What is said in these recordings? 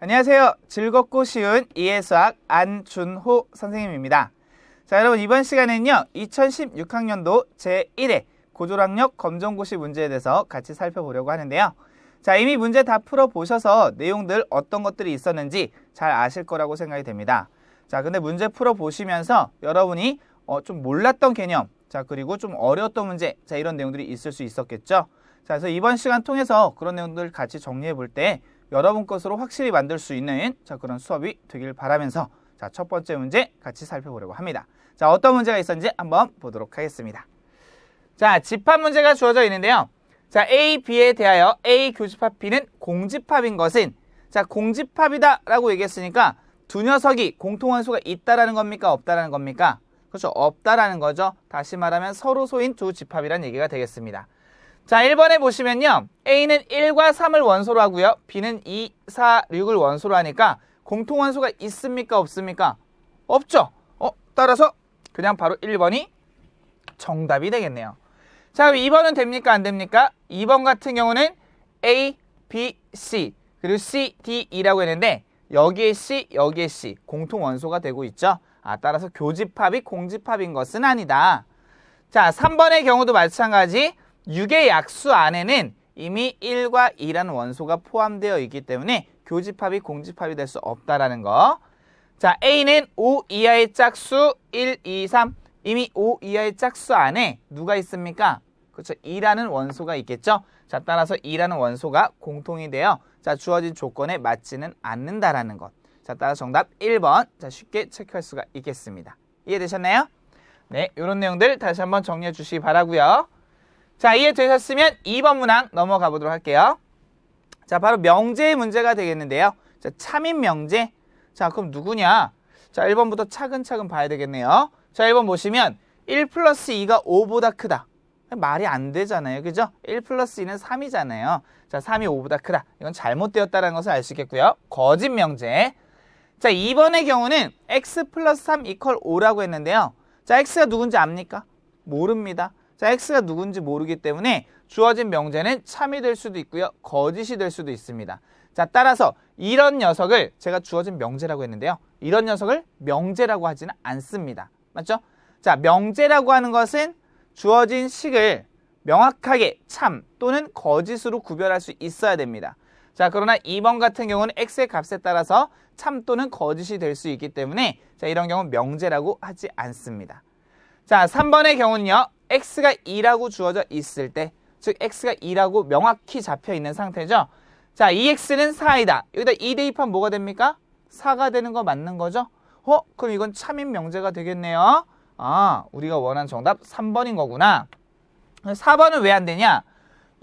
안녕하세요. 즐겁고 쉬운 이해수학 안준호 선생님입니다. 자, 여러분 이번 시간에는요 2016학년도 제1회 고졸학력 검정고시 문제에 대해서 같이 살펴보려고 하는데요. 자, 이미 문제 다 풀어보셔서 내용들 어떤 것들이 있었는지 잘 아실 거라고 생각이 됩니다. 자, 근데 문제 풀어보시면서 여러분이 좀 몰랐던 개념, 자, 그리고 좀 어려웠던 문제, 자, 이런 내용들이 있을 수 있었겠죠. 자, 그래서 이번 시간 통해서 그런 내용들 같이 정리해 볼 때 여러분 것으로 확실히 만들 수 있는 그런 수업이 되길 바라면서 자, 첫 번째 문제 같이 살펴보려고 합니다. 자, 어떤 문제가 있었는지 한번 보도록 하겠습니다. 자, 집합 문제가 주어져 있는데요. 자, A, B에 대하여 A 교집합 B는 공집합인 것은 자, 공집합이다 라고 얘기했으니까 두 녀석이 공통원소가 있다라는 겁니까? 없다라는 겁니까? 그렇죠. 없다라는 거죠. 다시 말하면 서로 소인 두 집합이란 얘기가 되겠습니다. 자, 1번에 보시면요. A는 1과 3을 원소로 하고요. B는 2, 4, 6을 원소로 하니까 공통원소가 있습니까? 없습니까? 없죠. 따라서 그냥 바로 1번이 정답이 되겠네요. 자, 그럼 2번은 됩니까? 안 됩니까? 2번 같은 경우는 A, B, C 그리고 C, D, E라고 했는데 여기에 C, 여기에 C 공통원소가 되고 있죠. 따라서 교집합이 공집합인 것은 아니다. 자, 3번의 경우도 마찬가지 6의 약수 안에는 이미 1과 2라는 원소가 포함되어 있기 때문에 교집합이 공집합이 될 수 없다라는 거. 자, A는 5 이하의 짝수 1, 2, 3 이미 5 이하의 짝수 안에 누가 있습니까? 그렇죠. 2라는 원소가 있겠죠. 자, 따라서 2라는 원소가 공통이 되어 자, 주어진 조건에 맞지는 않는다라는 것. 자, 따라서 정답 1번. 자, 쉽게 체크할 수가 있겠습니다. 이해되셨나요? 네, 이런 내용들 다시 한번 정리해 주시기 바라고요. 자, 이해되셨으면 2번 문항 넘어가 보도록 할게요. 자, 바로 명제의 문제가 되겠는데요. 자, 참인 명제. 자, 그럼 누구냐? 자, 1번부터 차근차근 봐야 되겠네요. 자, 1번 보시면 1 플러스 2가 5보다 크다. 말이 안 되잖아요. 그죠? 1 플러스 2는 3이잖아요. 자, 3이 5보다 크다. 이건 잘못되었다는 것을 알 수 있겠고요. 거짓 명제. 자, 2번의 경우는 x 플러스 3 이퀄 5라고 했는데요. 자, x가 누군지 압니까? 모릅니다. 자, x가 누군지 모르기 때문에 주어진 명제는 참이 될 수도 있고요. 거짓이 될 수도 있습니다. 자, 따라서 이런 녀석을 제가 주어진 명제라고 했는데요. 이런 녀석을 명제라고 하지는 않습니다. 맞죠? 자, 명제라고 하는 것은 주어진 식을 명확하게 참 또는 거짓으로 구별할 수 있어야 됩니다. 자, 그러나 2번 같은 경우는 x의 값에 따라서 참 또는 거짓이 될 수 있기 때문에 자, 이런 경우는 명제라고 하지 않습니다. 자, 3번의 경우는요. x가 2라고 주어져 있을 때, 즉 x가 2라고 명확히 잡혀 있는 상태죠. 자, 이 x는 4이다. 여기다 2 대입하면 뭐가 됩니까? 4가 되는 거 맞는 거죠? 그럼 이건 참인 명제가 되겠네요. 우리가 원하는 정답 3번인 거구나. 4번은 왜 안 되냐?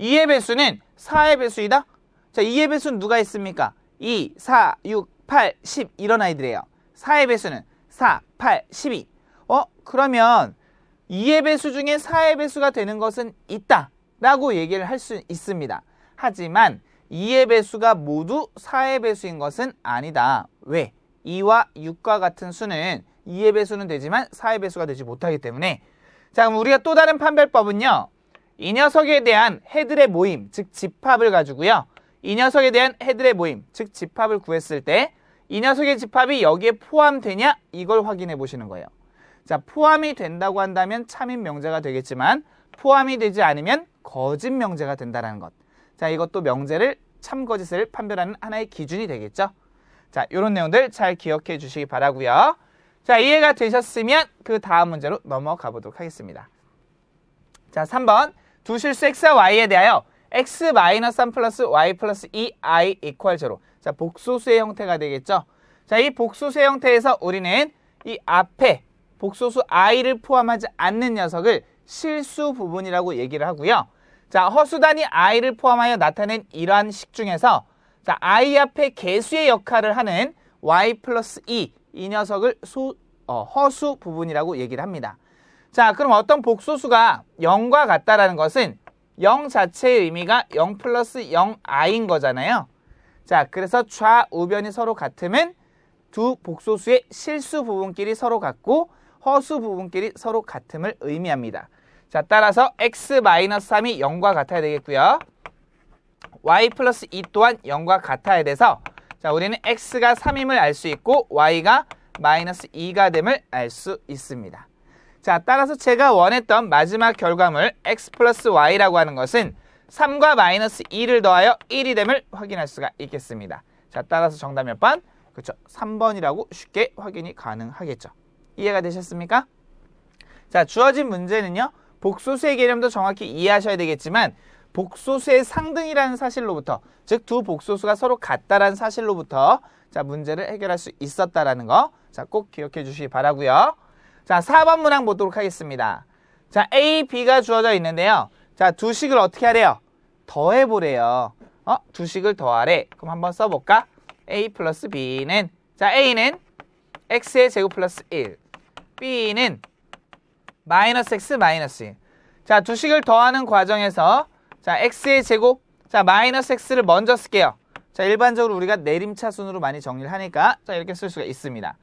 2의 배수는 4의 배수이다. 자, 2의 배수는 누가 있습니까? 2, 4, 6, 8, 10 이런 아이들이에요. 4의 배수는 4, 8, 12. 그러면 2의 배수 중에 4의 배수가 되는 것은 있다 라고 얘기를 할 수 있습니다. 하지만 2의 배수가 모두 4의 배수인 것은 아니다. 왜? 2와 6과 같은 수는 2의 배수는 되지만 4의 배수가 되지 못하기 때문에 자, 그럼 우리가 또 다른 판별법은요. 이 녀석에 대한 해들의 모임, 즉 집합을 가지고요. 이 녀석에 대한 해들의 모임, 즉 집합을 구했을 때 이 녀석의 집합이 여기에 포함되냐? 이걸 확인해 보시는 거예요. 자, 포함이 된다고 한다면 참인 명제가 되겠지만 포함이 되지 않으면 거짓 명제가 된다는 것. 자, 이것도 명제를 참 거짓을 판별하는 하나의 기준이 되겠죠. 자, 이런 내용들 잘 기억해 주시기 바라고요. 자, 이해가 되셨으면 그 다음 문제로 넘어가 보도록 하겠습니다. 자, 3번 두 실수 x와 y에 대하여 x-3 플러스 y 플러스 2i 이퀄 0. 자, 복소수의 형태가 되겠죠. 자, 이 복소수의 형태에서 우리는 이 앞에 복소수 i를 포함하지 않는 녀석을 실수 부분이라고 얘기를 하고요. 자, 허수단위 i를 포함하여 나타낸 이러한 식 중에서 자, i 앞에 개수의 역할을 하는 y 플러스 2 이 녀석을 허수 부분이라고 얘기를 합니다. 자, 그럼 어떤 복소수가 0과 같다라는 것은 0 자체의 의미가 0 플러스 0i인 거잖아요. 자, 그래서 좌우변이 서로 같으면 두 복소수의 실수 부분끼리 서로 같고 허수 부분끼리 서로 같음을 의미합니다. 자, 따라서 x-3이 0과 같아야 되겠고요. y 플러스 2 또한 0과 같아야 돼서 자, 우리는 x가 3임을 알 수 있고 y가 마이너스 2가 됨을 알 수 있습니다. 자, 따라서 제가 원했던 마지막 결과물 x 플러스 y라고 하는 것은 3과 마이너스 2를 더하여 1이 됨을 확인할 수가 있겠습니다. 자, 따라서 정답 몇 번? 그렇죠. 3번이라고 쉽게 확인이 가능하겠죠. 이해가 되셨습니까? 자, 주어진 문제는요. 복소수의 개념도 정확히 이해하셔야 되겠지만 복소수의 상등이라는 사실로부터, 즉 두 복소수가 서로 같다라는 사실로부터 자, 문제를 해결할 수 있었다라는 거, 자, 꼭 기억해 주시기 바라고요. 자, 4번 문항 보도록 하겠습니다. 자, A, B가 주어져 있는데요. 자, 두 식을 어떻게 하래요? 더해보래요. 두 식을 더하래. 그럼 한번 써볼까? A 플러스 B는, 자, A는 X의 제곱 플러스 1, B는 마이너스 X 마이너스 1. 자, 두 식을 더하는 과정에서 자, X의 제곱, 자, 마이너스 X를 먼저 쓸게요. 자, 일반적으로 우리가 내림차순으로 많이 정리를 하니까 자, 이렇게 쓸 수가 있습니다.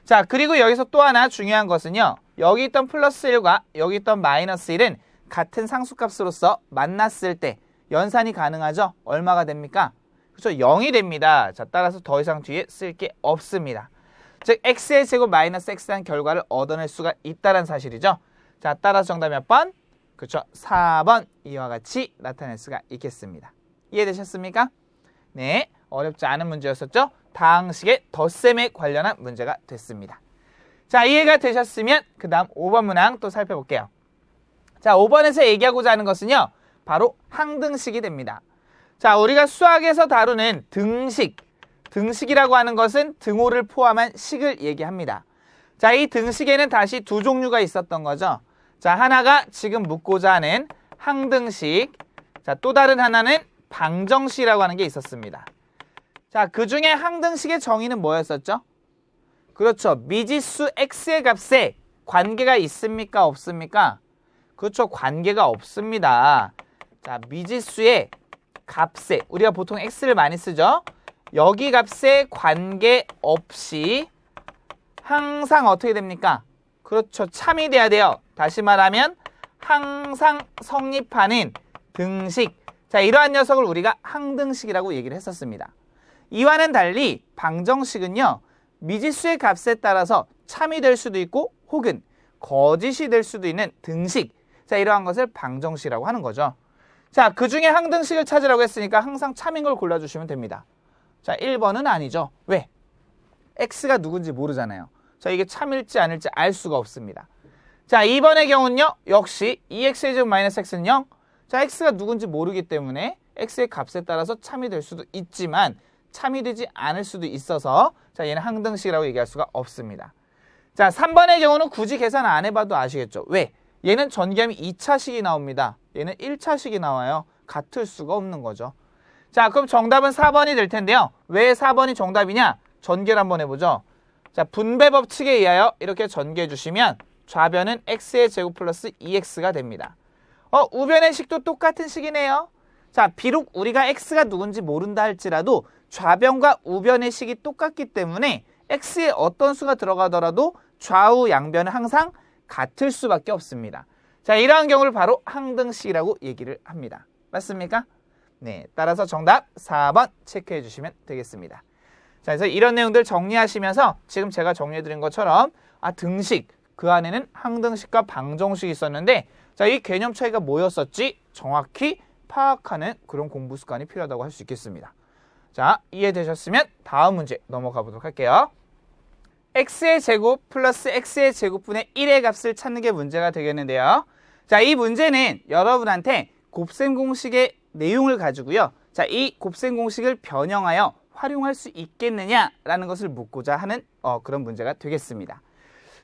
자, 그리고 여기서 또 하나 중요한 것은요. 여기 있던 플러스 1과 여기 있던 마이너스 1은 같은 상수값으로서 만났을 때 연산이 가능하죠? 얼마가 됩니까? 그렇죠? 0이 됩니다. 자, 따라서 더 이상 뒤에 쓸 게 없습니다. 즉, x의 제곱 마이너스 x라는 결과를 얻어낼 수가 있다는 사실이죠. 자, 따라서 정답 몇 번? 그렇죠? 4번 이와 같이 나타낼 수가 있겠습니다. 이해되셨습니까? 네, 어렵지 않은 문제였었죠? 다항식의 덧셈에 관련한 문제가 됐습니다. 자, 이해가 되셨으면 그 다음 5번 문항 또 살펴볼게요. 자, 5번에서 얘기하고자 하는 것은요. 바로 항등식이 됩니다. 자, 우리가 수학에서 다루는 등식, 등식이라고 하는 것은 등호를 포함한 식을 얘기합니다. 자, 이 등식에는 다시 두 종류가 있었던 거죠. 자, 하나가 지금 묻고자 하는 항등식, 자, 또 다른 하나는 방정식이라고 하는 게 있었습니다. 자, 그 중에 항등식의 정의는 뭐였었죠? 그렇죠. 미지수 x의 값에 관계가 있습니까? 없습니까? 그렇죠. 관계가 없습니다. 자, 미지수의 값에, 우리가 보통 x를 많이 쓰죠? 여기 값에 관계없이 항상 어떻게 됩니까? 그렇죠. 참이 돼야 돼요. 다시 말하면 항상 성립하는 등식. 자, 이러한 녀석을 우리가 항등식이라고 얘기를 했었습니다. 이와는 달리 방정식은요. 미지수의 값에 따라서 참이 될 수도 있고 혹은 거짓이 될 수도 있는 등식. 자, 이러한 것을 방정식이라고 하는 거죠. 자, 그 중에 항등식을 찾으라고 했으니까 항상 참인 걸 골라주시면 됩니다. 자, 1번은 아니죠. 왜? x가 누군지 모르잖아요. 자, 이게 참일지 아닐지 알 수가 없습니다. 자, 2번의 경우는요. 역시 2x의 제곱 마이너스 x는 0. 자, x가 누군지 모르기 때문에 x의 값에 따라서 참이 될 수도 있지만 참이 되지 않을 수도 있어서 자, 얘는 항등식이라고 얘기할 수가 없습니다. 자, 3번의 경우는 굳이 계산 안 해봐도 아시겠죠. 왜? 얘는 전개하면 2차식이 나옵니다. 얘는 1차식이 나와요. 같을 수가 없는 거죠. 자, 그럼 정답은 4번이 될 텐데요. 왜 4번이 정답이냐? 전개를 한번 해보죠. 자, 분배 법칙에 의하여 이렇게 전개해 주시면 좌변은 x의 제곱 플러스 2x가 됩니다. 우변의 식도 똑같은 식이네요. 자, 비록 우리가 x가 누군지 모른다 할지라도 좌변과 우변의 식이 똑같기 때문에 x에 어떤 수가 들어가더라도 좌우 양변은 항상 같을 수밖에 없습니다. 자, 이러한 경우를 바로 항등식이라고 얘기를 합니다. 맞습니까? 네, 따라서 정답 4번 체크해 주시면 되겠습니다. 자, 그래서 이런 내용들 정리하시면서 지금 제가 정리해드린 것처럼 등식, 그 안에는 항등식과 방정식이 있었는데 자, 이 개념 차이가 뭐였었지? 정확히 파악하는 그런 공부 습관이 필요하다고 할 수 있겠습니다. 자, 이해되셨으면 다음 문제 넘어가 보도록 할게요. x의 제곱 플러스 x의 제곱분의 1의 값을 찾는 게 문제가 되겠는데요. 자, 이 문제는 여러분한테 곱셈 공식의 내용을 가지고요. 자, 이 곱셈 공식을 변형하여 활용할 수 있겠느냐라는 것을 묻고자 하는 그런 문제가 되겠습니다.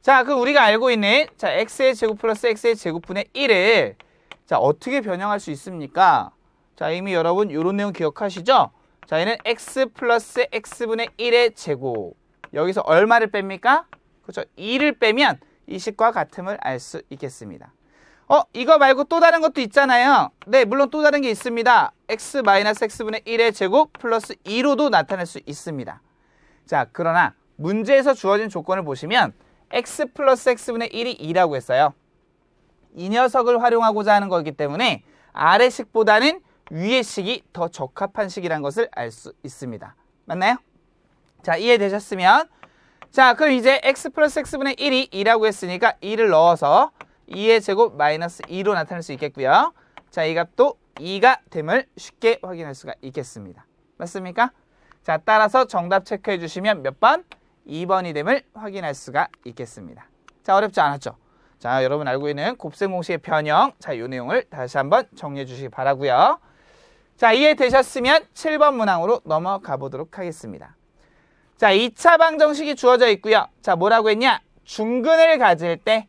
자, 그럼 우리가 알고 있는 자, x의 제곱 플러스 x의 제곱분의 1을 자, 어떻게 변형할 수 있습니까? 자, 이미 여러분 이런 내용 기억하시죠? 자, 얘는 x 플러스 x분의 1의 제곱. 여기서 얼마를 뺍니까? 그렇죠. 2를 빼면 이 식과 같음을 알 수 있겠습니다. 이거 말고 또 다른 것도 있잖아요. 네, 물론 또 다른 게 있습니다. x 마이너스 x분의 1의 제곱 플러스 2로도 나타낼 수 있습니다. 자, 그러나 문제에서 주어진 조건을 보시면 x 플러스 x분의 1이 2라고 했어요. 이 녀석을 활용하고자 하는 거기 때문에 아래 식보다는 위의 식이 더 적합한 식이라는 것을 알 수 있습니다. 맞나요? 자, 이해되셨으면 자, 그럼 이제 x 플러스 x분의 1이 2라고 했으니까 2를 넣어서 2의 제곱 마이너스 2로 나타낼 수 있겠고요. 자, 이 값도 2가 됨을 쉽게 확인할 수가 있겠습니다. 맞습니까? 자, 따라서 정답 체크해 주시면 몇 번? 2번이 됨을 확인할 수가 있겠습니다. 자, 어렵지 않았죠? 자, 여러분 알고 있는 곱셈 공식의 변형. 자, 이 내용을 다시 한번 정리해 주시기 바라고요. 자, 이해되셨으면 7번 문항으로 넘어가 보도록 하겠습니다. 자, 2차 방정식이 주어져 있고요. 자, 뭐라고 했냐? 중근을 가질 때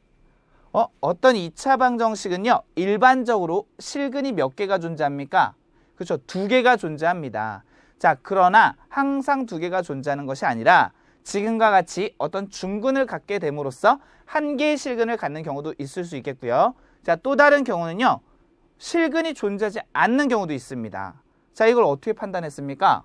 어떤 2차 방정식은요. 일반적으로 실근이 몇 개가 존재합니까? 그렇죠. 2개가 존재합니다. 자, 그러나 항상 2개가 존재하는 것이 아니라 지금과 같이 어떤 중근을 갖게 됨으로써 1개의 실근을 갖는 경우도 있을 수 있겠고요. 자, 또 다른 경우는요. 실근이 존재하지 않는 경우도 있습니다. 자, 이걸 어떻게 판단했습니까?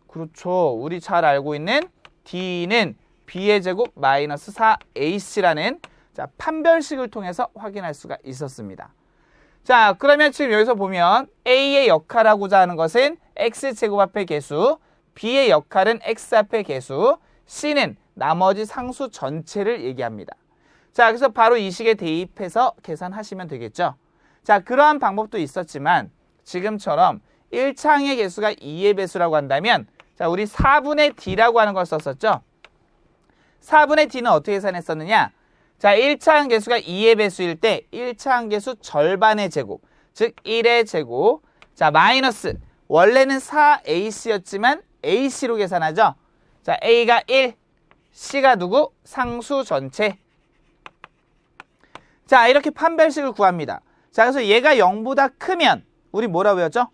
그렇죠. 우리 잘 알고 있는 D는 B의 제곱 마이너스 4AC라는 자, 판별식을 통해서 확인할 수가 있었습니다. 자, 그러면 지금 여기서 보면 A의 역할하고자 하는 것은 X제곱 앞의 개수, B의 역할은 X 앞의 개수, C는 나머지 상수 전체를 얘기합니다. 자, 그래서 바로 이 식에 대입해서 계산하시면 되겠죠. 자, 그러한 방법도 있었지만 지금처럼 1차항의 개수가 2의 배수라고 한다면 자, 우리 4분의 D라고 하는 걸 썼었죠. 4분의 D는 어떻게 계산했었느냐? 자, 1차항 개수가 2의 배수일 때 1차항 개수 절반의 제곱, 즉 1의 제곱. 자, 마이너스 원래는 4AC였지만 AC로 계산하죠. 자, A가 1, C가 누구? 상수 전체. 자, 이렇게 판별식을 구합니다. 자, 그래서 얘가 0보다 크면 우리 뭐라고 외웠죠?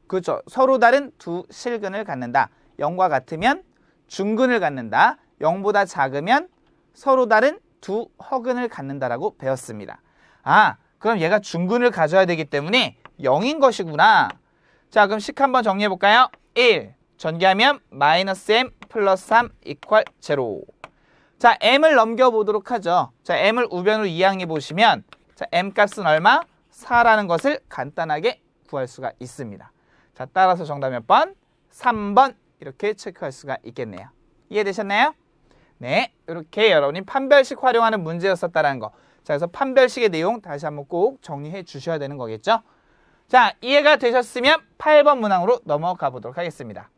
그렇죠. 서로 다른 두 실근을 갖는다. 0과 같으면 중근을 갖는다. 0보다 작으면 서로 다른 두 허근을 갖는다라고 배웠습니다. 아, 그럼 얘가 중근을 가져야 되기 때문에 0인 것이구나. 자, 그럼 식 한번 정리해 볼까요? 1, 전개하면 마이너스 m 플러스 3 이퀄 0. 자, m을 넘겨보도록 하죠. 자, m을 우변으로 이항해 보시면 자, m 값은 얼마? 4라는 것을 간단하게 구할 수가 있습니다. 자, 따라서 정답 몇 번? 3번 이렇게 체크할 수가 있겠네요. 이해되셨나요? 네, 이렇게 여러분이 판별식 활용하는 문제였었다는 거. 자, 그래서 판별식의 내용 다시 한번 꼭 정리해 주셔야 되는 거겠죠? 자, 이해가 되셨으면 8번 문항으로 넘어가 보도록 하겠습니다.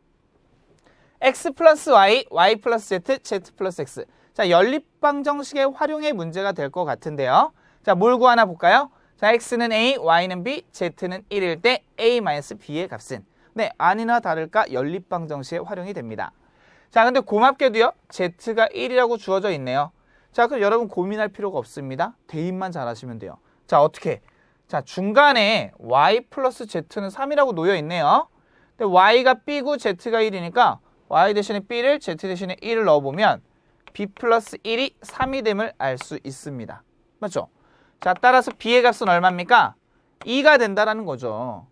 x 플러스 y, y 플러스 z, z 플러스 x. 자, 연립방정식의 활용의 문제가 될 것 같은데요. 자, 뭘 구하나 볼까요? 자, x는 a, y는 b, z는 1일 때 a-b의 값은 네, 아니나 다를까 연립방정식에 활용이 됩니다. 자, 근데 고맙게도요. z가 1이라고 주어져 있네요. 자, 그럼 여러분 고민할 필요가 없습니다. 대입만 잘하시면 돼요. 자, 어떻게? 자, 중간에 y 플러스 z는 3이라고 놓여 있네요. 근데 y가 b고 z가 1이니까 y 대신에 b를 z 대신에 1을 넣어보면 b 플러스 1이 3이 됨을 알 수 있습니다. 맞죠? 자, 따라서 b의 값은 얼마입니까? 2가 된다라는 거죠.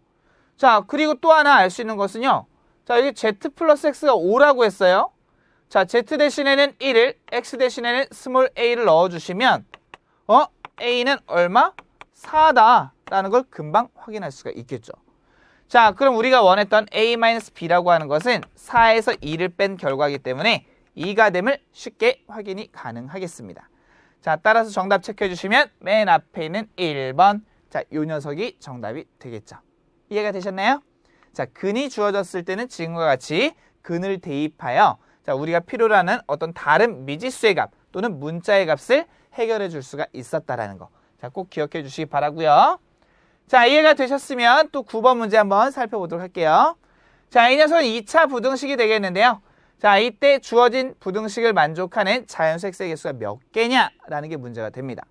자, 그리고 또 하나 알 수 있는 것은요. 자, 여기 z 플러스 x가 5라고 했어요. 자, z 대신에는 1을, x 대신에는 스몰 a를 넣어주시면 a는 얼마? 4다라는 걸 금방 확인할 수가 있겠죠. 자, 그럼 우리가 원했던 a-b라고 하는 것은 4에서 2를 뺀 결과이기 때문에 2가 됨을 쉽게 확인이 가능하겠습니다. 자, 따라서 정답 체크해 주시면 맨 앞에 있는 1번. 자, 요 녀석이 정답이 되겠죠. 이해가 되셨나요? 자, 근이 주어졌을 때는 지금과 같이 근을 대입하여 자, 우리가 필요로 하는 어떤 다른 미지수의 값 또는 문자의 값을 해결해 줄 수가 있었다라는 거. 자, 꼭 기억해 주시기 바라고요. 자, 이해가 되셨으면 또 9번 문제 한번 살펴보도록 할게요. 자, 이 녀석은 2차 부등식이 되겠는데요. 자, 이때 주어진 부등식을 만족하는 자연수 x의 개수가 몇 개냐라는 게 문제가 됩니다.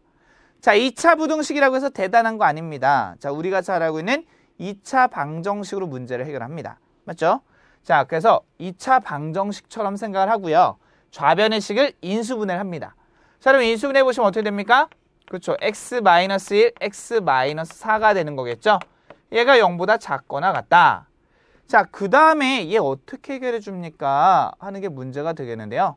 자, 2차 부등식이라고 해서 대단한 거 아닙니다. 자, 우리가 잘 알고 있는 2차 방정식으로 문제를 해결합니다. 맞죠? 자, 그래서 2차 방정식처럼 생각을 하고요. 좌변의 식을 인수분해를 합니다. 자, 그럼 인수분해 보시면 어떻게 됩니까? 그렇죠. x-1, x-4가 되는 거겠죠? 얘가 0보다 작거나 같다. 자, 그 다음에 얘 어떻게 해결해 줍니까? 하는 게 문제가 되겠는데요.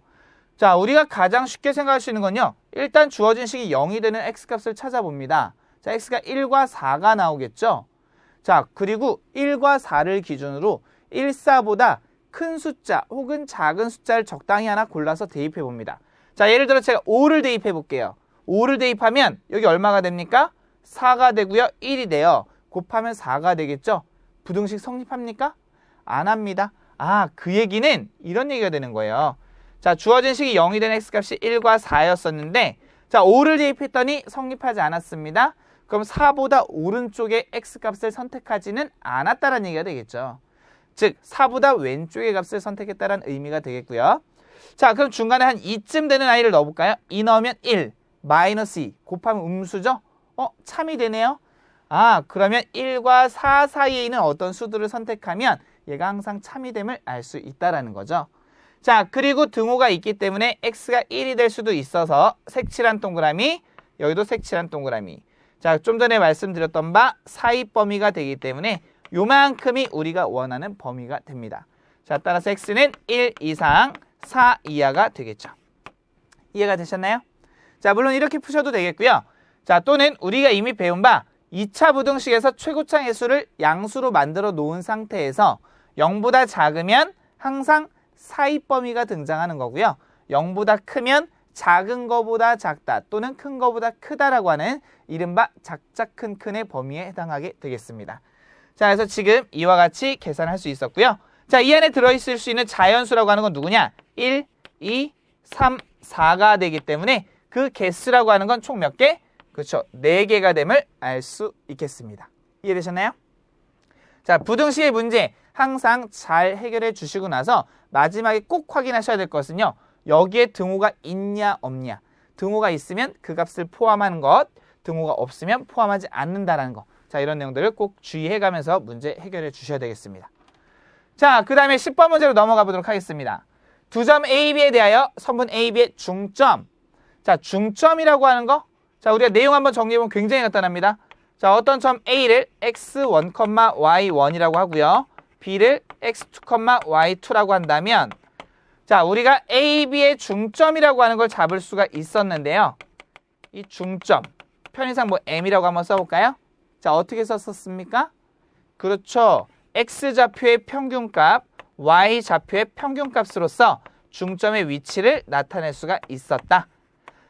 자, 우리가 가장 쉽게 생각할 수 있는 건요. 일단 주어진 식이 0이 되는 x값을 찾아봅니다. 자, x가 1과 4가 나오겠죠? 자, 그리고 1과 4를 기준으로 1, 4보다 큰 숫자 혹은 작은 숫자를 적당히 하나 골라서 대입해 봅니다. 자, 예를 들어 제가 5를 대입해 볼게요. 5를 대입하면 여기 얼마가 됩니까? 4가 되고요. 1이 돼요. 곱하면 4가 되겠죠? 부등식 성립합니까? 안 합니다. 아, 그 얘기는 이런 얘기가 되는 거예요. 자, 주어진 식이 0이 된 x값이 1과 4였었는데 자, 5를 대입했더니 성립하지 않았습니다. 그럼 4보다 오른쪽의 x값을 선택하지는 않았다는 얘기가 되겠죠. 즉, 4보다 왼쪽의 값을 선택했다는 의미가 되겠고요. 자, 그럼 중간에 한 2쯤 되는 아이를 넣어볼까요? 2 넣으면 1, 마이너스 2, 곱하면 음수죠? 참이 되네요. 아, 그러면 1과 4 사이에 있는 어떤 수들을 선택하면 얘가 항상 참이 됨을 알 수 있다는 거죠. 자, 그리고 등호가 있기 때문에 x가 1이 될 수도 있어서 색칠한 동그라미, 여기도 색칠한 동그라미. 자, 좀 전에 말씀드렸던 바 사이 범위가 되기 때문에 요만큼이 우리가 원하는 범위가 됩니다. 자, 따라서 x는 1 이상 4 이하가 되겠죠. 이해가 되셨나요? 자, 물론 이렇게 푸셔도 되겠고요. 자, 또는 우리가 이미 배운 바 2차 부등식에서 최고차 해수를 양수로 만들어 놓은 상태에서 0보다 작으면 항상 사이 범위가 등장하는 거고요. 0보다 크면 작은 거보다 작다 또는 큰 거보다 크다라고 하는 이른바 작자 큰큰의 범위에 해당하게 되겠습니다. 자, 그래서 지금 이와 같이 계산할 수 있었고요. 자, 이 안에 들어있을 수 있는 자연수라고 하는 건 누구냐? 1, 2, 3, 4가 되기 때문에 그 개수라고 하는 건 총 몇 개? 그렇죠. 4개가 됨을 알 수 있겠습니다. 이해되셨나요? 자, 부등식의 문제 항상 잘 해결해 주시고 나서 마지막에 꼭 확인하셔야 될 것은요. 여기에 등호가 있냐 없냐. 등호가 있으면 그 값을 포함하는 것, 등호가 없으면 포함하지 않는다라는 것. 자, 이런 내용들을 꼭 주의해 가면서 문제 해결해 주셔야 되겠습니다. 자, 그 다음에 10번 문제로 넘어가 보도록 하겠습니다. 두 점 A, B에 대하여 선분 A, B의 중점. 자, 중점이라고 하는 거. 자, 우리가 내용 한번 정리해보면 굉장히 간단합니다. 자, 어떤 점 A를 x1, y1이라고 하고요. B를 x2, y2라고 한다면 자, 우리가 A, B의 중점이라고 하는 걸 잡을 수가 있었는데요. 이 중점, 편의상 뭐 M이라고 한번 써볼까요? 자, 어떻게 썼습니까? 그렇죠. X좌표의 평균값, Y좌표의 평균값으로서 중점의 위치를 나타낼 수가 있었다.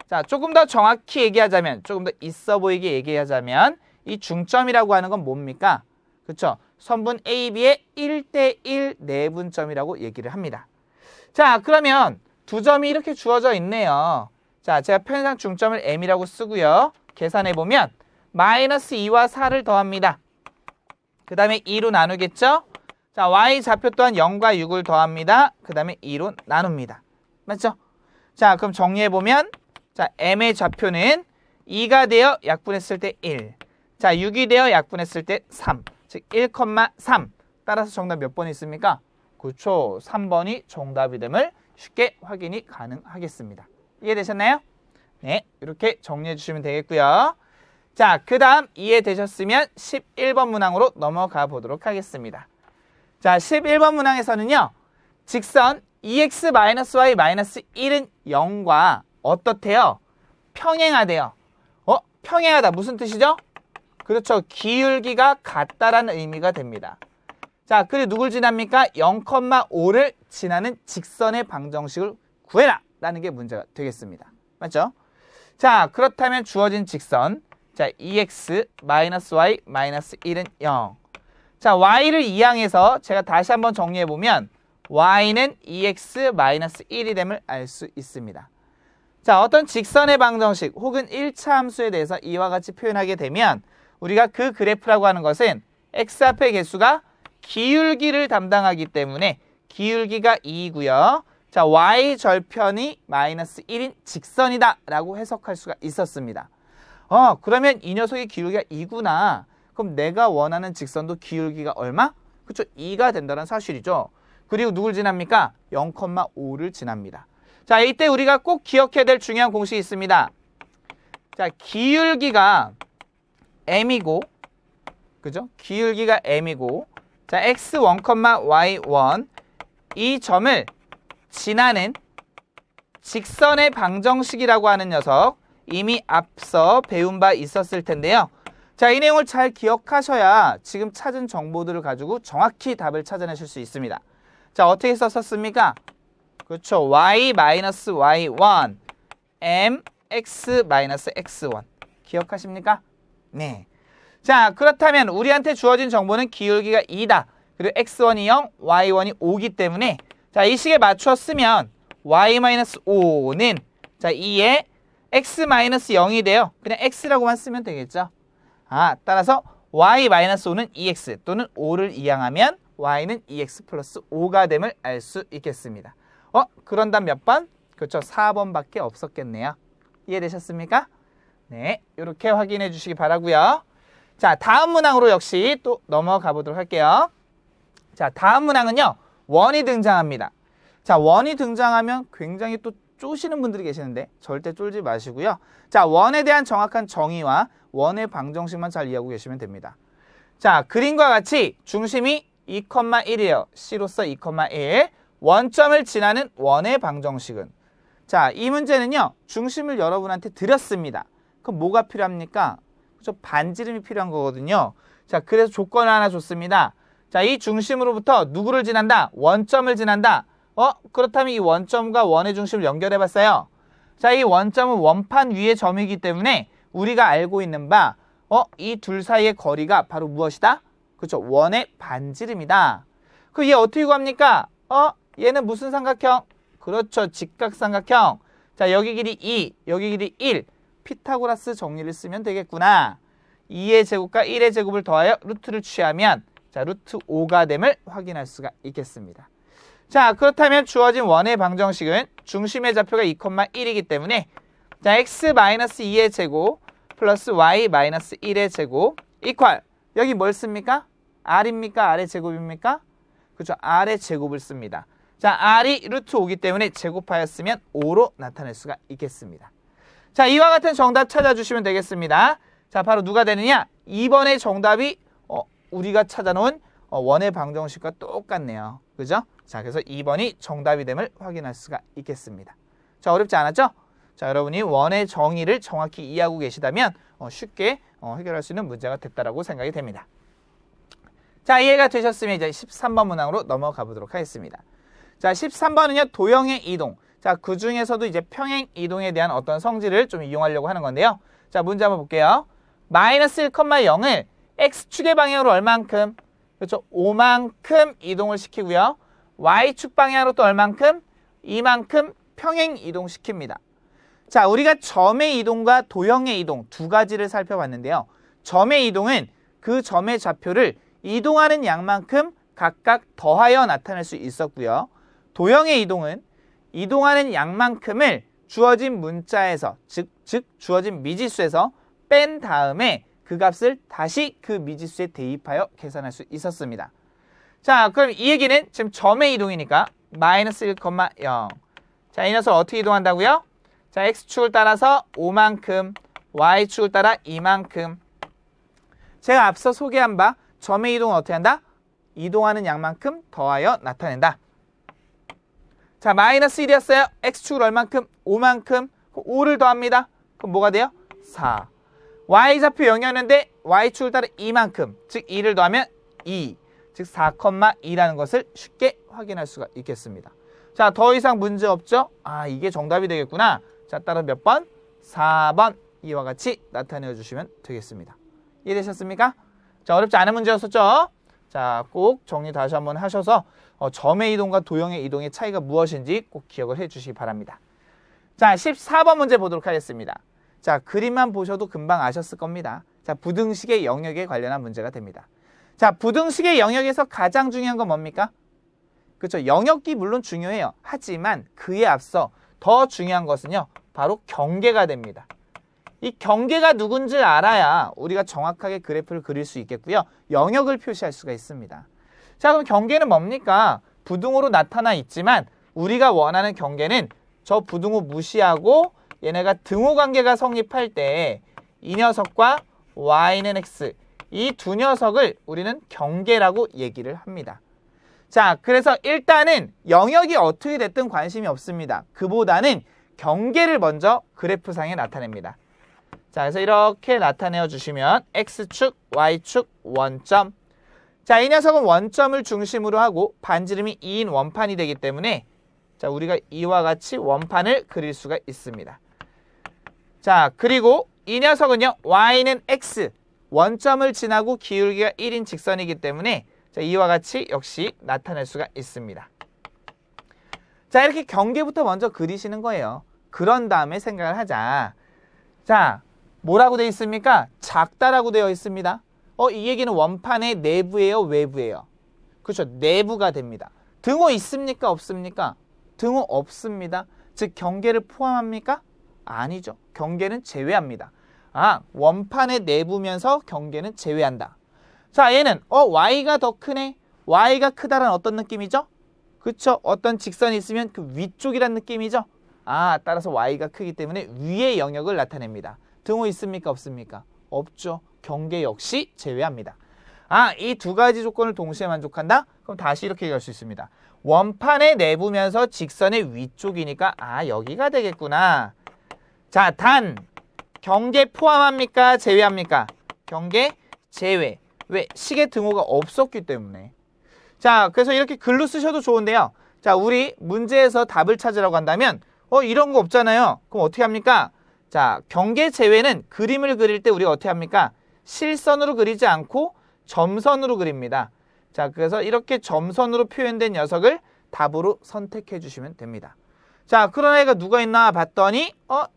자, 조금 더 정확히 얘기하자면, 조금 더 있어 보이게 얘기하자면 이 중점이라고 하는 건 뭡니까? 그렇죠. 선분 AB의 1대1 내분점이라고 얘기를 합니다. 자, 그러면 두 점이 이렇게 주어져 있네요. 자, 제가 편의상 중점을 M이라고 쓰고요. 계산해보면 마이너스 2와 4를 더합니다. 그 다음에 2로 나누겠죠? 자, Y좌표 또한 0과 6을 더합니다. 그 다음에 2로 나눕니다. 맞죠? 자, 그럼 정리해보면 자, M의 좌표는 2가 되어 약분했을 때 1. 자, 6이 되어 약분했을 때 3. 즉 1,3. 따라서 정답 몇 번 있습니까? 그렇죠. 3번이 정답이 됨을 쉽게 확인이 가능하겠습니다. 이해되셨나요? 네, 이렇게 정리해 주시면 되겠고요. 자, 그 다음 이해되셨으면 11번 문항으로 넘어가 보도록 하겠습니다. 자, 11번 문항에서는요. 직선 2x-y-1은 0과 어떻대요? 평행하대요. 평행하다 무슨 뜻이죠? 그렇죠. 기울기가 같다라는 의미가 됩니다. 자, 그리고 누굴 지납니까? 0,5를 지나는 직선의 방정식을 구해라! 라는 게 문제가 되겠습니다. 맞죠? 자, 그렇다면 주어진 직선 자, 2x-y-1은 0. 자, y를 이항해서 제가 다시 한번 정리해보면 y는 2x-1이 됨을 알 수 있습니다. 자, 어떤 직선의 방정식 혹은 1차 함수에 대해서 이와 같이 표현하게 되면 우리가 그 그래프라고 하는 것은 x 앞의 개수가 기울기를 담당하기 때문에 기울기가 2이고요. 자, y 절편이 마이너스 1인 직선이다 라고 해석할 수가 있었습니다. 그러면 이 녀석의 기울기가 2구나. 그럼 내가 원하는 직선도 기울기가 얼마? 그렇죠. 2가 된다는 사실이죠. 그리고 누굴 지납니까? 0,5를 지납니다. 자, 이때 우리가 꼭 기억해야 될 중요한 공식이 있습니다. 자, 기울기가 m이고, 그죠? 기울기가 m이고, 자, x1, y1 이 점을 지나는 직선의 방정식이라고 하는 녀석 이미 앞서 배운 바 있었을 텐데요. 자, 이 내용을 잘 기억하셔야 지금 찾은 정보들을 가지고 정확히 답을 찾아내실 수 있습니다. 자, 어떻게 썼었습니까? 그렇죠. y-y1 mx-x1 기억하십니까? 네. 자, 그렇다면 우리한테 주어진 정보는 기울기가 2다. 그리고 x1이 0, y1이 5기 때문에 자, 이 식에 맞춰 쓰면 y-5는 자, 2에 x-0이 돼요. 그냥 x라고만 쓰면 되겠죠. 따라서 y-5는 2x 또는 5를 이항하면 y는 2x 플러스 5가 됨을 알 수 있겠습니다. 그런다면 몇 번? 그렇죠. 4번밖에 없었겠네요. 이해되셨습니까? 네, 이렇게 확인해 주시기 바라고요. 자, 다음 문항으로 역시 또 넘어가 보도록 할게요. 자, 다음 문항은요. 원이 등장합니다. 자, 원이 등장하면 굉장히 또 쪼시는 분들이 계시는데 절대 쫄지 마시고요. 자, 원에 대한 정확한 정의와 원의 방정식만 잘 이해하고 계시면 됩니다. 자, 그림과 같이 중심이 2,1이에요. C로서 2,1. 원점을 지나는 원의 방정식은 자, 이 문제는요. 중심을 여러분한테 드렸습니다. 그럼 뭐가 필요합니까? 그렇죠? 반지름이 필요한 거거든요. 자, 그래서 조건을 하나 줬습니다. 자, 이 중심으로부터 누구를 지난다? 원점을 지난다. 그렇다면 이 원점과 원의 중심을 연결해 봤어요. 자, 이 원점은 원판 위의 점이기 때문에 우리가 알고 있는 바 이 둘 사이의 거리가 바로 무엇이다? 그렇죠. 원의 반지름이다. 그럼 얘 어떻게 구합니까? 얘는 무슨 삼각형? 그렇죠. 직각삼각형. 자, 여기 길이 2, 여기 길이 1. 피타고라스 정리를 쓰면 되겠구나. 2의 제곱과 1의 제곱을 더하여 루트를 취하면 자, 루트 5가 됨을 확인할 수가 있겠습니다. 자, 그렇다면 주어진 원의 방정식은 중심의 좌표가 2,1이기 때문에 자, x-2의 제곱 플러스 y-1의 제곱 이퀄 여기 뭘 씁니까? r입니까? r의 제곱입니까? 그렇죠. r의 제곱을 씁니다. 자, r이 루트 5기 때문에 제곱하였으면 5로 나타낼 수가 있겠습니다. 자, 이와 같은 정답 찾아주시면 되겠습니다. 자, 바로 누가 되느냐? 2번의 정답이 우리가 찾아놓은 원의 방정식과 똑같네요. 그죠? 자, 그래서 2번이 정답이 됨을 확인할 수가 있겠습니다. 자, 어렵지 않았죠? 자, 여러분이 원의 정의를 정확히 이해하고 계시다면 쉽게 해결할 수 있는 문제가 됐다라고 생각이 됩니다. 자, 이해가 되셨으면 이제 13번 문항으로 넘어가 보도록 하겠습니다. 자, 13번은요, 도형의 이동. 자, 그 중에서도 이제 평행 이동에 대한 어떤 성질을 좀 이용하려고 하는 건데요. 자, 문제 한번 볼게요. 마이너스 1,0을 x축의 방향으로 얼만큼? 그렇죠. 5만큼 이동을 시키고요. y축 방향으로 또 얼만큼? 이만큼 평행 이동시킵니다. 자, 우리가 점의 이동과 도형의 이동 두 가지를 살펴봤는데요. 점의 이동은 그 점의 좌표를 이동하는 양만큼 각각 더하여 나타낼 수 있었고요. 도형의 이동은 이동하는 양만큼을 주어진 문자에서 즉 주어진 미지수에서 뺀 다음에 그 값을 다시 그 미지수에 대입하여 계산할 수 있었습니다. 자, 그럼 이 얘기는 지금 점의 이동이니까 마이너스 1,0. 자, 이 녀석 어떻게 이동한다고요? 자, x축을 따라서 5만큼, y축을 따라 이만큼. 제가 앞서 소개한 바 점의 이동은 어떻게 한다? 이동하는 양만큼 더하여 나타낸다. 자, 마이너스 1이었어요. x축을 얼만큼? 5만큼. 5를 더합니다. 그럼 뭐가 돼요? 4. y좌표 0이었는데 y축을 따라 이만큼. 즉 2를 더하면 2. 즉 4,2라는 것을 쉽게 확인할 수가 있겠습니다. 자, 더 이상 문제 없죠? 이게 정답이 되겠구나. 자, 따라 몇 번? 4번. 이와 같이 나타내 주시면 되겠습니다. 이해되셨습니까? 자, 어렵지 않은 문제였었죠? 자, 꼭 정리 다시 한번 하셔서 점의 이동과 도형의 이동의 차이가 무엇인지 꼭 기억을 해 주시기 바랍니다. 자, 14번 문제 보도록 하겠습니다. 자, 그림만 보셔도 금방 아셨을 겁니다. 자, 부등식의 영역에 관련한 문제가 됩니다. 자, 부등식의 영역에서 가장 중요한 건 뭡니까? 그렇죠. 영역이 물론 중요해요. 하지만 그에 앞서 더 중요한 것은요. 바로 경계가 됩니다. 이 경계가 누군지 알아야 우리가 정확하게 그래프를 그릴 수 있겠고요. 영역을 표시할 수가 있습니다. 자, 그럼 경계는 뭡니까? 부등호로 나타나 있지만 우리가 원하는 경계는 저 부등호 무시하고 얘네가 등호 관계가 성립할 때 이 녀석과 y는 x 이 두 녀석을 우리는 경계라고 얘기를 합니다. 자, 그래서 일단은 영역이 어떻게 됐든 관심이 없습니다. 그보다는 경계를 먼저 그래프상에 나타냅니다. 자, 그래서 이렇게 나타내어 주시면 x축, y축, 원점. 자, 이 녀석은 원점을 중심으로 하고 반지름이 2인 원판이 되기 때문에 자, 우리가 이와 같이 원판을 그릴 수가 있습니다. 자, 그리고 이 녀석은요, y는 x, 원점을 지나고 기울기가 1인 직선이기 때문에 자, 이와 같이 역시 나타낼 수가 있습니다. 자, 이렇게 경계부터 먼저 그리시는 거예요. 그런 다음에 생각을 하자. 자, 뭐라고 되어 있습니까? 작다라고 되어 있습니다. 이 얘기는 원판의 내부예요, 외부예요? 그렇죠, 내부가 됩니다. 등호 있습니까, 없습니까? 등호 없습니다. 즉 경계를 포함합니까? 아니죠. 경계는 제외합니다. 원판의 내부면서 경계는 제외한다. 자, 얘는 y가 더 크네. y가 크다란 어떤 느낌이죠? 그쵸? 어떤 직선이 있으면 그 위쪽이란 느낌이죠? 따라서 y가 크기 때문에 위의 영역을 나타냅니다. 등호 있습니까, 없습니까? 없죠. 경계 역시 제외합니다. 이 두 가지 조건을 동시에 만족한다? 그럼 다시 이렇게 얘기할 수 있습니다. 원판의 내부면서 직선의 위쪽이니까 여기가 되겠구나. 자, 단 경계 포함합니까, 제외합니까? 경계 제외. 왜? 식의 등호가 없었기 때문에. 자, 그래서 이렇게 글로 쓰셔도 좋은데요. 자, 우리 문제에서 답을 찾으라고 한다면 이런 거 없잖아요. 그럼 어떻게 합니까? 자, 경계 제외는 그림을 그릴 때 우리가 어떻게 합니까? 실선으로 그리지 않고 점선으로 그립니다. 자, 그래서 이렇게 점선으로 표현된 녀석을 답으로 선택해 주시면 됩니다. 자, 그런 애가 누가 있나 봤더니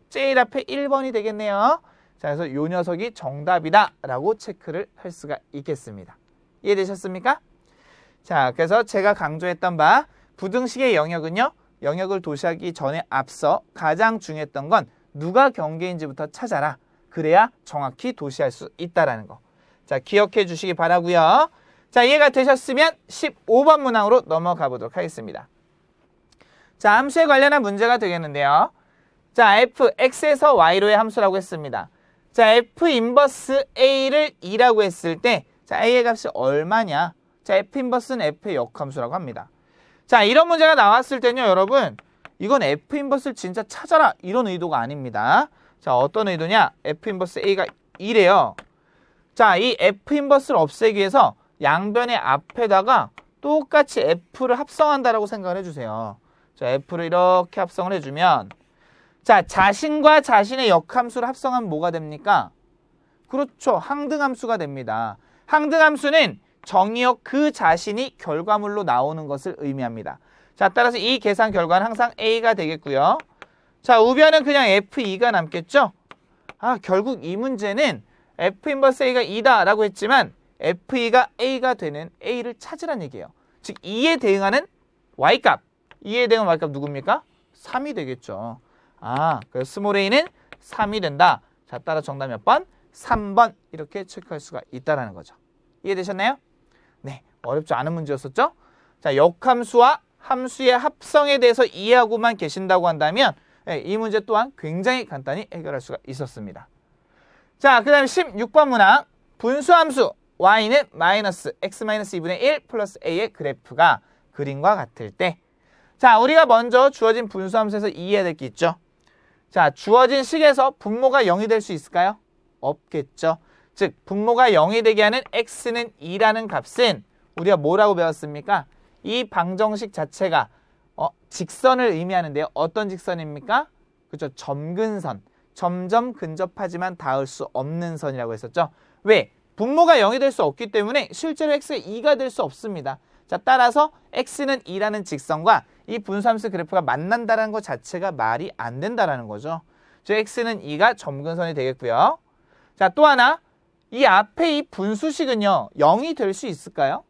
제일 앞에 1번이 되겠네요. 자, 그래서 요 녀석이 정답이다 라고 체크를 할 수가 있겠습니다. 이해되셨습니까? 자, 그래서 제가 강조했던 바 부등식의 영역은요, 영역을 도시하기 전에 앞서 가장 중요했던 건 누가 경계인지부터 찾아라. 그래야 정확히 도시할 수 있다라는 거. 자, 기억해 주시기 바라고요. 자, 이해가 되셨으면 15번 문항으로 넘어가 보도록 하겠습니다. 자, 함수에 관련한 문제가 되겠는데요. 자, f, x에서 y로의 함수라고 했습니다. 자, f 인버스 a를 2라고 했을 때 자, a의 값이 얼마냐? 자, f 인버스는 f의 역함수라고 합니다. 자, 이런 문제가 나왔을 때는요, 여러분, 이건 f 인버스를 진짜 찾아라 이런 의도가 아닙니다. 자, 어떤 의도냐? f 인버스 a가 2래요. 자, 이 f 인버스를 없애기 위해서 양변의 앞에다가 똑같이 f를 합성한다라고 생각을 해주세요. 자, f를 이렇게 합성을 해주면 자, 자신과 자신의 역함수를 합성하면 뭐가 됩니까? 그렇죠, 항등함수가 됩니다. 항등함수는 정의역 그 자신이 결과물로 나오는 것을 의미합니다. 자, 따라서 이 계산 결과는 항상 a가 되겠고요. 자, 우변은 그냥 f2가 남겠죠? 결국 이 문제는 f 인버스 a가 2다 라고 했지만 f2가 a가 되는 a를 찾으란 얘기예요. 즉 2에 대응하는 y값. 2에 대응하는 y값 누굽니까? 3이 되겠죠. 그래서 스몰 a는 3이 된다. 자, 따라 정답 몇 번? 3번 이렇게 체크할 수가 있다는 거죠. 이해되셨나요? 네, 어렵지 않은 문제였었죠? 자, 역함수와 함수의 합성에 대해서 이해하고만 계신다고 한다면 이 문제 또한 굉장히 간단히 해결할 수가 있었습니다. 자, 그 다음에 16번 문항. 분수함수 y는 마이너스 x-2분의 1 플러스 a의 그래프가 그림과 같을 때 자, 우리가 먼저 주어진 분수함수에서 이해해야 될 게 있죠. 자, 주어진 식에서 분모가 0이 될 수 있을까요? 없겠죠. 즉 분모가 0이 되게 하는 x는 2라는 값은 우리가 뭐라고 배웠습니까? 이 방정식 자체가 직선을 의미하는데요. 어떤 직선입니까? 그렇죠. 점근선. 점점 근접하지만 닿을 수 없는 선이라고 했었죠. 왜? 분모가 0이 될 수 없기 때문에 실제로 x가 2가 될 수 없습니다. 자, 따라서 x는 2라는 직선과 이 분수함수 그래프가 만난다는 것 자체가 말이 안 된다는 거죠. 즉 x는 2가 점근선이 되겠고요. 자, 또 하나. 이 앞에 이 분수식은요, 0이 될 수 있을까요?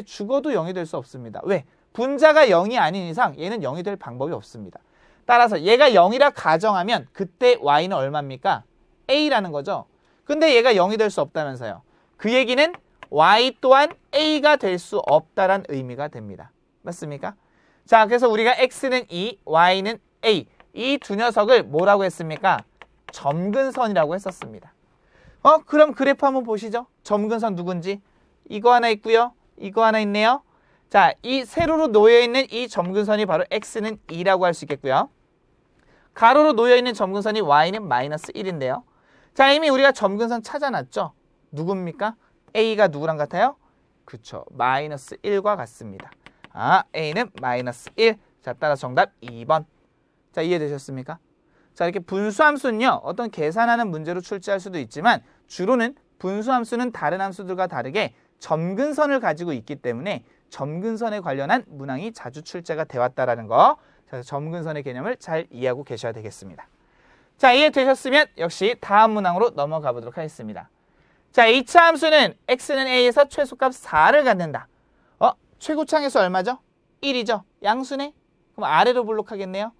죽어도 0이 될 수 없습니다. 왜? 분자가 0이 아닌 이상 얘는 0이 될 방법이 없습니다. 따라서 얘가 0이라 가정하면 그때 y는 얼마입니까? a라는 거죠. 근데 얘가 0이 될 수 없다면서요. 그 얘기는 y 또한 a가 될 수 없다란 의미가 됩니다. 맞습니까? 자, 그래서 우리가 x는 2, y는 a. 이 두 녀석을 뭐라고 했습니까? 점근선이라고 했었습니다. 그럼 그래프 한번 보시죠. 점근선 누군지. 이거 하나 있고요. 이거 하나 있네요. 자, 이 세로로 놓여있는 이 점근선이 바로 x는 2라고 할 수 있겠고요. 가로로 놓여있는 점근선이 y는 마이너스 1인데요. 자, 이미 우리가 점근선 찾아놨죠. 누굽니까? a가 누구랑 같아요? 그쵸. 마이너스 1과 같습니다. A는 마이너스 1. 자, 따라서 정답 2번. 자, 이해되셨습니까? 자, 이렇게 분수함수는요, 어떤 계산하는 문제로 출제할 수도 있지만 주로는 분수함수는 다른 함수들과 다르게 점근선을 가지고 있기 때문에 점근선에 관련한 문항이 자주 출제가 되었다라는 거. 자, 점근선의 개념을 잘 이해하고 계셔야 되겠습니다. 자, 이해되셨으면 역시 다음 문항으로 넘어가 보도록 하겠습니다. 자, 2차 함수는 x는 a에서 최소값 4를 갖는다. 최고차항에서 얼마죠? 1이죠. 양수네? 그럼 아래로 볼록하겠네요.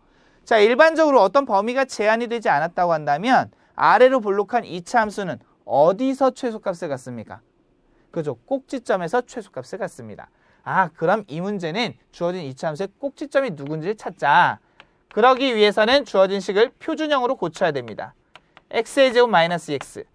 자, 일반적으로 어떤 범위가 제한이 되지 않았다고 한다면 아래로 볼록한 2차 함수는 어디서 최소값을 갖습니까? 그죠? 꼭지점에서 최소값을 갖습니다. 그럼 이 문제는 주어진 2차 함수의 꼭지점이 누군지를 찾자. 그러기 위해서는 주어진 식을 표준형으로 고쳐야 됩니다. x의 제곱 마이너스 x.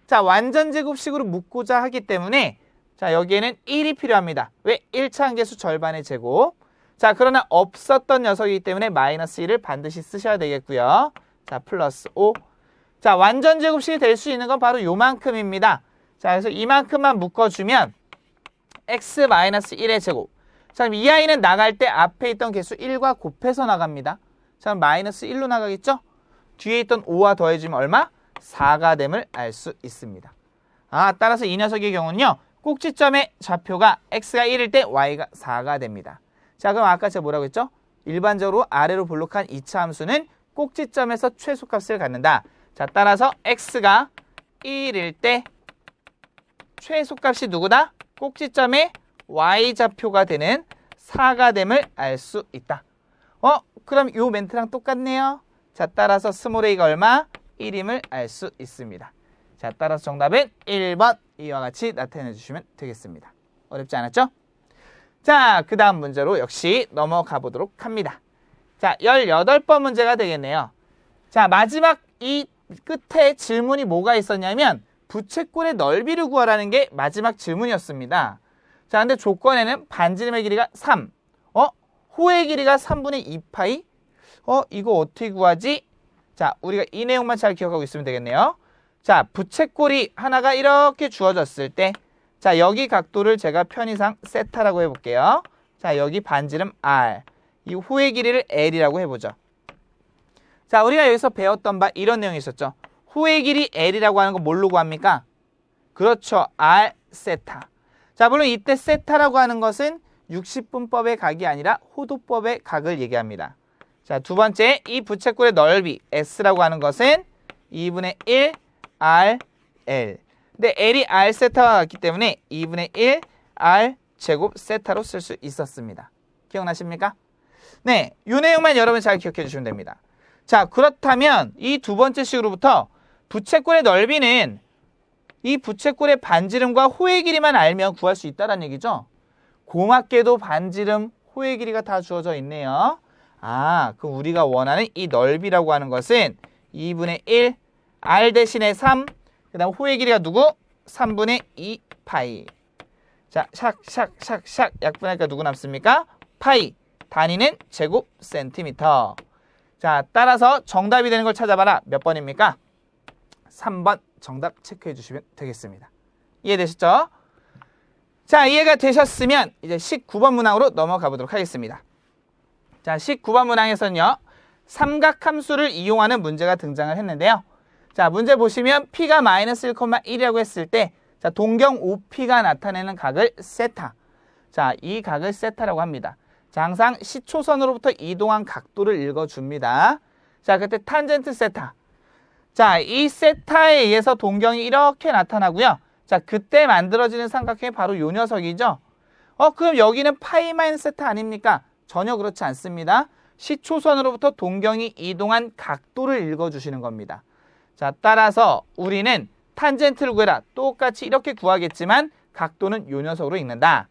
자, 완전제곱식으로 묶고자 하기 때문에 자, 여기에는 1이 필요합니다. 왜? 1차 한계수 절반의 제곱. 자, 그러나 없었던 녀석이기 때문에 마이너스 1을 반드시 쓰셔야 되겠고요. 자, 플러스 5. 자, 완전제곱식이 될 수 있는 건 바로 요만큼입니다. 자, 그래서 이만큼만 묶어주면 x 마이너스 1의 제곱. 자, 그럼 이 아이는 나갈 때 앞에 있던 개수 1과 곱해서 나갑니다. 자, 그럼 마이너스 1로 나가겠죠? 뒤에 있던 5와 더해주면 얼마? 4가 됨을 알 수 있습니다. 따라서 이 녀석의 경우는요, 꼭지점의 좌표가 x가 1일 때 y가 4가 됩니다. 자, 그럼 아까 제가 뭐라고 했죠? 일반적으로 아래로 볼록한 2차 함수는 꼭지점에서 최소값을 갖는다. 자, 따라서 x가 1일 때 최소값이 누구다? 꼭지점의 y좌표가 되는 4가 됨을 알 수 있다. 그럼 요 멘트랑 똑같네요. 자, 따라서 스몰 a가 얼마? 1임을 알 수 있습니다. 자, 따라서 정답은 1번 이와 같이 나타내 주시면 되겠습니다. 어렵지 않았죠? 자, 그 다음 문제로 역시 넘어가 보도록 합니다. 자, 18번 문제가 되겠네요. 자, 마지막 이 끝에 질문이 뭐가 있었냐면 부채꼴의 넓이를 구하라는 게 마지막 질문이었습니다. 자, 근데 조건에는 반지름의 길이가 3, 호의 길이가 3분의 2파이? 이거 어떻게 구하지? 자, 우리가 이 내용만 잘 기억하고 있으면 되겠네요. 자, 부채꼴이 하나가 이렇게 주어졌을 때, 자, 여기 각도를 제가 편의상 세타라고 해볼게요. 자, 여기 반지름 r, 이 호의 길이를 l이라고 해보죠. 자, 우리가 여기서 배웠던 바 이런 내용이 있었죠. 호의 길이 l이라고 하는 거 뭘로 구합니까? 그렇죠, r 세타. 자, 물론 이때 세타라고 하는 것은 60분법의 각이 아니라 호도법의 각을 얘기합니다. 자, 두 번째, 이 부채꼴의 넓이 S라고 하는 것은 2분의 1 R L. 근데 L이 R 세타와 같기 때문에 2분의 1 R 제곱 세타로 쓸 수 있었습니다. 기억나십니까? 네, 이 내용만 여러분 잘 기억해 주시면 됩니다. 자, 그렇다면 이 두 번째 식으로부터 부채꼴의 넓이는 이 부채꼴의 반지름과 호의 길이만 알면 구할 수 있다는 얘기죠. 고맙게도 반지름, 호의 길이가 다 주어져 있네요. 그럼 우리가 원하는 이 넓이라고 하는 것은 2분의 1, r 대신에 3, 그 다음 호의 길이가 누구? 3분의 2 파이. 자, 샥 약분하니까 누구 남습니까? 파이. 단위는 제곱 센티미터. 자, 따라서 정답이 되는 걸 찾아봐라. 몇 번입니까? 3번 정답 체크해 주시면 되겠습니다. 이해되셨죠? 자, 이해가 되셨으면 이제 19번 문항으로 넘어가 보도록 하겠습니다. 자, 19번 문항에서는요, 삼각함수를 이용하는 문제가 등장을 했는데요. 자, 문제 보시면 P가 마이너스 1,1이라고 했을 때, 자, 동경 OP가 나타내는 각을 세타. 자, 이 각을 세타라고 합니다. 자, 항상 시초선으로부터 이동한 각도를 읽어줍니다. 자, 그때 탄젠트 세타. 자, 이 세타에 의해서 동경이 이렇게 나타나고요. 자, 그때 만들어지는 삼각형이 바로 요 녀석이죠. 그럼 여기는 파이 마이너스 세타 아닙니까? 전혀 그렇지 않습니다. 시초선으로부터 동경이 이동한 각도를 읽어주시는 겁니다. 자, 따라서 우리는 탄젠트를 구해라. 똑같이 이렇게 구하겠지만 각도는 요 녀석으로 읽는다.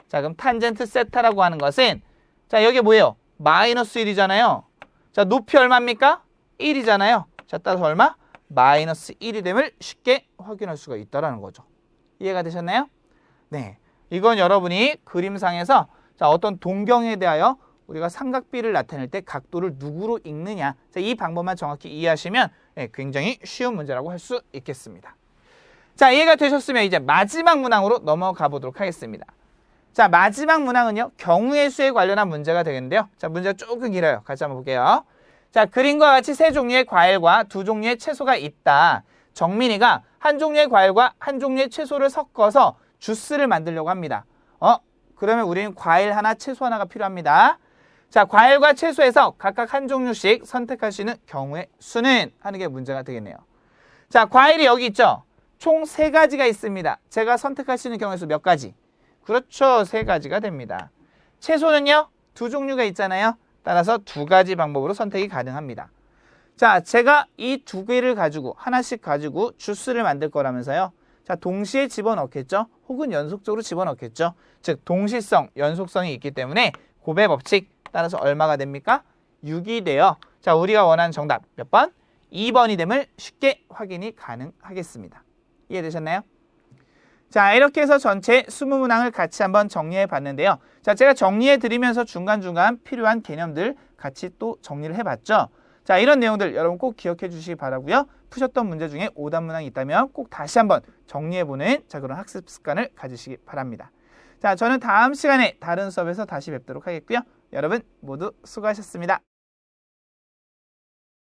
자, 그럼 탄젠트 세타라고 하는 것은 자, 여기 뭐예요? 마이너스 1이잖아요. 자, 높이 얼마입니까? 1이잖아요. 자, 따라서 얼마? 마이너스 1이 됨을 쉽게 확인할 수가 있다는 거죠. 이해가 되셨나요? 네, 이건 여러분이 그림상에서 자, 어떤 동경에 대하여 우리가 삼각비를 나타낼 때 각도를 누구로 읽느냐, 자, 이 방법만 정확히 이해하시면 굉장히 쉬운 문제라고 할 수 있겠습니다. 자, 이해가 되셨으면 이제 마지막 문항으로 넘어가 보도록 하겠습니다. 자, 마지막 문항은요, 경우의 수에 관련한 문제가 되겠는데요. 자, 문제가 조금 길어요. 같이 한번 볼게요. 자, 그림과 같이 세 종류의 과일과 두 종류의 채소가 있다. 정민이가 한 종류의 과일과 한 종류의 채소를 섞어서 주스를 만들려고 합니다. 그러면 우리는 과일 하나, 채소 하나가 필요합니다. 자, 과일과 채소에서 각각 한 종류씩 선택할 수 있는 경우의 수는 하는 게 문제가 되겠네요. 자, 과일이 여기 있죠? 총 3가지가 있습니다. 제가 선택할 수 있는 경우의 수 몇 가지? 그렇죠. 3가지가 됩니다. 채소는요? 2종류가 있잖아요. 따라서 2가지 방법으로 선택이 가능합니다. 자, 제가 이 2개를 가지고 하나씩 가지고 주스를 만들 거라면서요. 자, 동시에 집어넣겠죠? 혹은 연속적으로 집어넣겠죠? 즉, 동시성, 연속성이 있기 때문에 곱의 법칙 따라서 얼마가 됩니까? 6이 돼요. 자, 우리가 원하는 정답 몇 번? 2번이 됨을 쉽게 확인이 가능하겠습니다. 이해되셨나요? 자, 이렇게 해서 전체 20문항을 같이 한번 정리해 봤는데요. 자, 제가 정리해 드리면서 중간중간 필요한 개념들 같이 또 정리를 해봤죠. 자, 이런 내용들 여러분 꼭 기억해 주시기 바라고요. 푸셨던 문제 중에 오답문항이 있다면 꼭 다시 한번 정리해보는 그런 학습 습관을 가지시기 바랍니다. 자, 저는 다음 시간에 다른 수업에서 다시 뵙도록 하겠고요. 여러분 모두 수고하셨습니다.